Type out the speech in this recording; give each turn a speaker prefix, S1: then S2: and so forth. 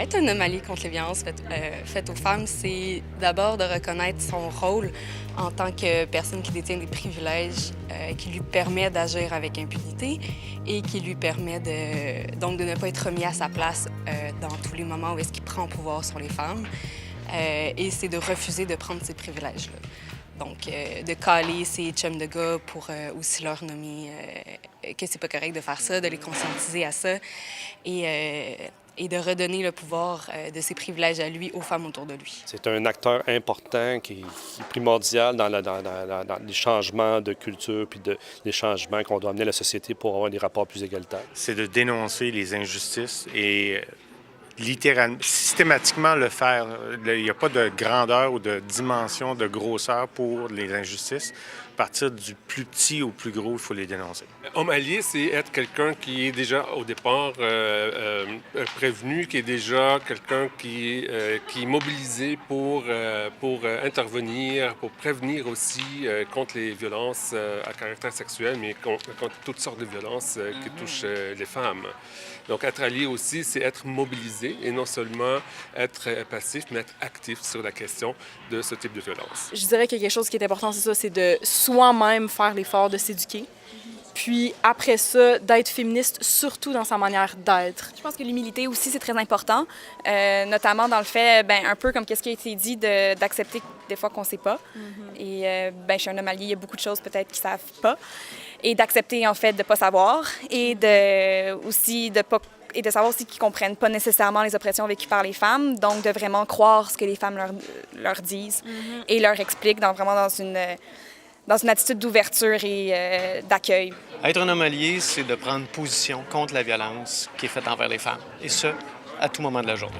S1: Être un homme allié contre les violences faites aux femmes, c'est d'abord de reconnaître son rôle en tant que personne qui détient des privilèges qui lui permet d'agir avec impunité et qui lui permet donc de ne pas être remis à sa place dans tous les moments où est-ce qu'il prend pouvoir sur les femmes. Et c'est de refuser de prendre ces privilèges-là. Donc, de caler ses chums de gars pour aussi leur nommer que c'est pas correct de faire ça, de les conscientiser à ça et de redonner le pouvoir de ses privilèges à lui aux femmes autour de lui.
S2: C'est un acteur important qui est primordial dans les changements de culture puis les changements qu'on doit amener à la société pour avoir des rapports plus égalitaires.
S3: C'est de dénoncer les injustices et littéralement, systématiquement le faire. Il n'y a pas de grandeur ou de dimension, de grosseur pour les injustices. À partir du plus petit au plus gros, il faut les dénoncer.
S4: Homme allié, c'est être quelqu'un qui est déjà au départ prévenu, qui est déjà quelqu'un qui est mobilisé pour intervenir, pour prévenir aussi contre les violences à caractère sexuel, mais contre toutes sortes de violences qui touchent les femmes. Donc, être allié aussi, c'est être mobilisé et non seulement être passif, mais être actif sur la question de ce type de violence.
S5: Je dirais que quelque chose qui est important, c'est ça, c'est de soi-même faire l'effort de s'éduquer. Puis après ça, d'être féministe, surtout dans sa manière d'être.
S6: Je pense que l'humilité aussi, c'est très important, notamment dans le fait, un peu comme ce qui a été dit, d'accepter des fois qu'on ne sait pas. Et chez un homme allié, il y a beaucoup de choses peut-être qu'ils ne savent pas. Et d'accepter, en fait, de ne pas savoir et de savoir aussi qu'ils ne comprennent pas nécessairement les oppressions vécues par les femmes, donc de vraiment croire ce que les femmes leur disent et leur expliquent vraiment dans une attitude d'ouverture et d'accueil.
S7: Être un homme allié, c'est de prendre position contre la violence qui est faite envers les femmes, et ce, à tout moment de la journée.